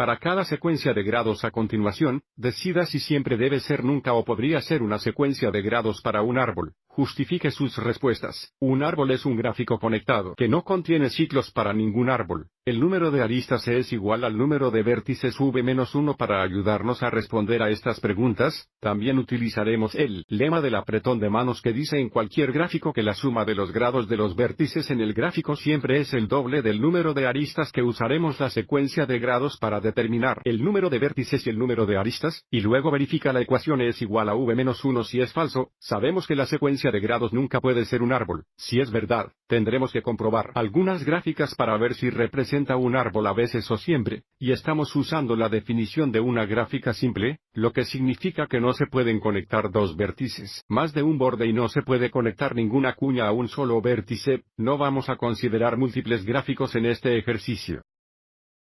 Para cada secuencia de grados a continuación, decida si siempre debe ser nunca o podría ser una secuencia de grados para un árbol. Justifique sus respuestas. Un árbol es un gráfico conectado que no contiene ciclos para ningún árbol. El número de aristas es igual al número de vértices v-1 para ayudarnos a responder a estas preguntas. También utilizaremos el lema del apretón de manos que dice en cualquier gráfico que la suma de los grados de los vértices en el gráfico siempre es el doble del número de aristas que usaremos la secuencia de grados para determinar el número de vértices y el número de aristas, y luego verifica la ecuación es igual a v-1 si es falso. Sabemos que la secuencia de grados nunca puede ser un árbol. Si es verdad, tendremos que comprobar algunas gráficas para ver si representa un árbol a veces o siempre, y estamos usando la definición de una gráfica simple, lo que significa que no se pueden conectar dos vértices, más de un borde y no se puede conectar ninguna cuña a un solo vértice. No vamos a considerar múltiples gráficos en este ejercicio.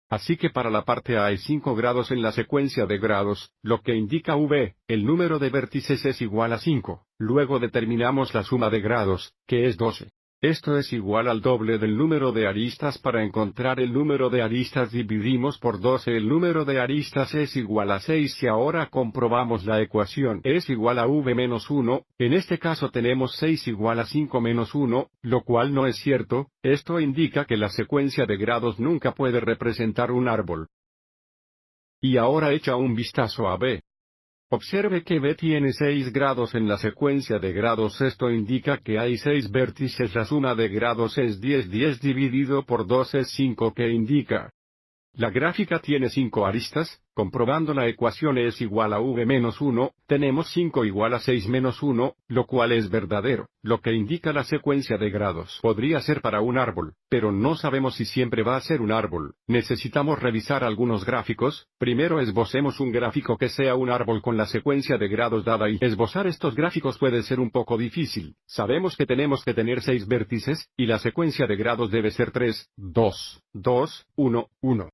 Así que para la parte A hay 5 grados en la secuencia de grados, lo que indica V, el número de vértices es igual a 5. Luego determinamos la suma de grados, que es 12. Esto es igual al doble del número de aristas. Para encontrar el número de aristas dividimos por 12. El número de aristas es igual a 6 y ahora comprobamos la ecuación es igual a v-1. En este caso tenemos 6 igual a 5 menos 1, lo cual no es cierto. Esto indica que la secuencia de grados nunca puede representar un árbol. Y ahora echa un vistazo a B. Observe que B tiene 6 grados en la secuencia de grados. Esto indica que hay 6 vértices. La suma de grados es 10. 10 dividido por 2 es 5, que indica. La gráfica tiene 5 aristas. Comprobando la ecuación es igual a v-1, tenemos 5 igual a 6 menos 1, lo cual es verdadero, lo que indica la secuencia de grados. Podría ser para un árbol, pero no sabemos si siempre va a ser un árbol. Necesitamos revisar algunos gráficos. Primero esbocemos un gráfico que sea un árbol con la secuencia de grados dada y esbozar estos gráficos puede ser un poco difícil. Sabemos que tenemos que tener 6 vértices, y la secuencia de grados debe ser 3, 2, 2, 1, 1.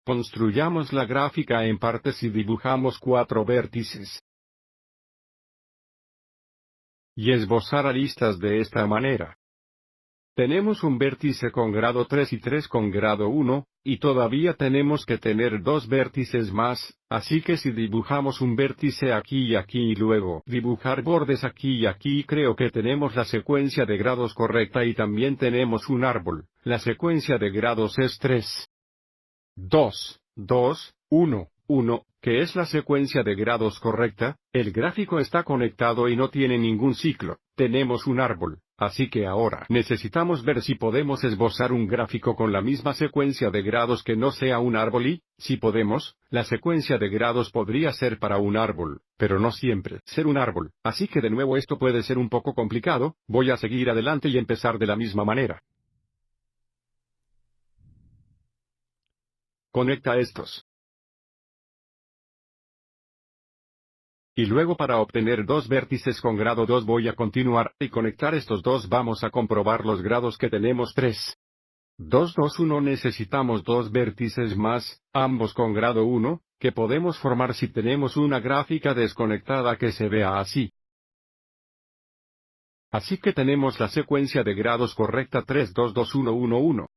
Construyamos la gráfica en partes y dibujamos 4 vértices. Y esbozar aristas de esta manera. Tenemos un vértice con grado 3 y 3 con grado 1, y todavía tenemos que tener 2 vértices más, así que si dibujamos un vértice aquí y aquí y luego dibujar bordes aquí y aquí, creo que tenemos la secuencia de grados correcta y también tenemos un árbol. La secuencia de grados es 3. 2, 2, 1, 1, que es la secuencia de grados correcta. El gráfico está conectado y no tiene ningún ciclo. Tenemos un árbol, así que ahora necesitamos ver si podemos esbozar un gráfico con la misma secuencia de grados que no sea un árbol y, si podemos, la secuencia de grados podría ser para un árbol, pero no siempre ser un árbol. Así que de nuevo esto puede ser un poco complicado. Voy a seguir adelante y empezar de la misma manera. Conecta estos. Y luego para obtener 2 vértices con grado 2 voy a continuar y conectar estos dos. Vamos a comprobar los grados que tenemos 3. 2, 2, 1. Necesitamos 2 vértices más, ambos con grado 1, que podemos formar si tenemos una gráfica desconectada que se vea así. Así que tenemos la secuencia de grados correcta 3, 2, 2, 1, 1, 1.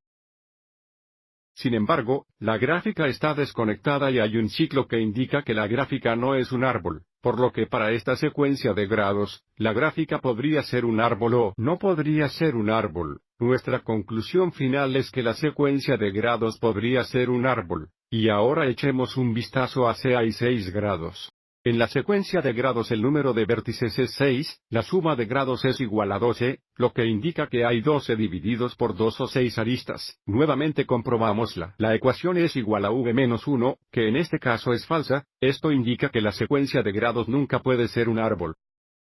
Sin embargo, la gráfica está desconectada y hay un ciclo que indica que la gráfica no es un árbol, por lo que para esta secuencia de grados, la gráfica podría ser un árbol o no podría ser un árbol. Nuestra conclusión final es que la secuencia de grados podría ser un árbol. Y ahora echemos un vistazo a C. Hay 6 grados. En la secuencia de grados el número de vértices es 6, la suma de grados es igual a 12, lo que indica que hay 12 divididos por 2 o 6 aristas. Nuevamente comprobámosla. La ecuación es igual a v-1, que en este caso es falsa. Esto indica que la secuencia de grados nunca puede ser un árbol.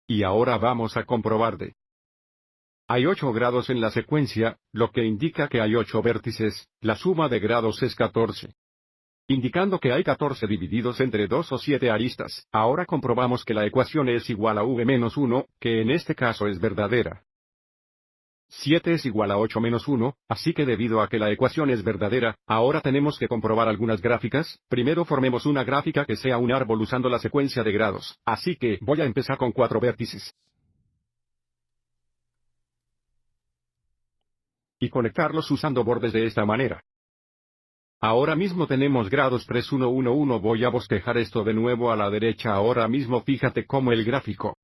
Y ahora vamos a comprobar de. Hay 8 grados en la secuencia, lo que indica que hay 8 vértices. La suma de grados es 14. Indicando que hay 14 divididos entre 2 o 7 aristas. Ahora comprobamos que la ecuación es igual a v-1, que en este caso es verdadera. 7 es igual a 8 menos 1, así que debido a que la ecuación es verdadera, ahora tenemos que comprobar algunas gráficas. Primero formemos una gráfica que sea un árbol usando la secuencia de grados. Así que voy a empezar con 4 vértices. Y conectarlos usando bordes de esta manera. Ahora mismo tenemos grados 3111. Voy a bosquejar esto de nuevo a la derecha. Ahora mismo fíjate cómo el gráfico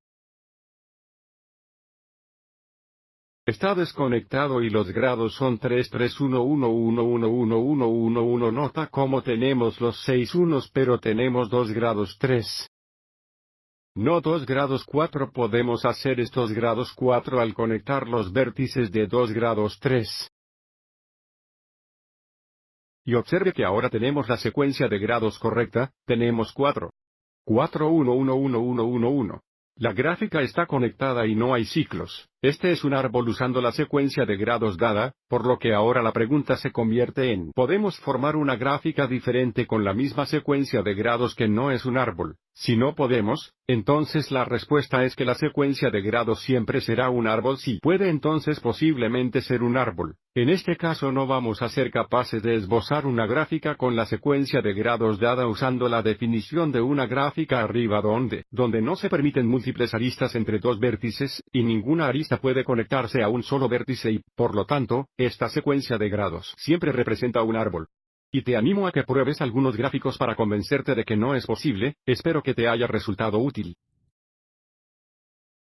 está desconectado y los grados son 331111111. Nota cómo tenemos los 6 unos pero tenemos 2 grados 3. No 2 grados 4. Podemos hacer estos grados 4 al conectar los vértices de 2 grados 3. Y observe que ahora tenemos la secuencia de grados correcta, tenemos 4. 4 1 1 1 1 1 1. La gráfica está conectada y no hay ciclos. Este es un árbol usando la secuencia de grados dada, por lo que ahora la pregunta se convierte en: ¿podemos formar una gráfica diferente con la misma secuencia de grados que no es un árbol? Si no podemos, entonces la respuesta es que la secuencia de grados siempre será un árbol. Si puede, entonces posiblemente ser un árbol. En este caso no vamos a ser capaces de esbozar una gráfica con la secuencia de grados dada usando la definición de una gráfica arriba donde no se permiten múltiples aristas entre dos vértices, y ninguna arista puede conectarse a un solo vértice y, por lo tanto, esta secuencia de grados siempre representa un árbol. Y te animo a que pruebes algunos gráficos para convencerte de que no es posible. Espero que te haya resultado útil.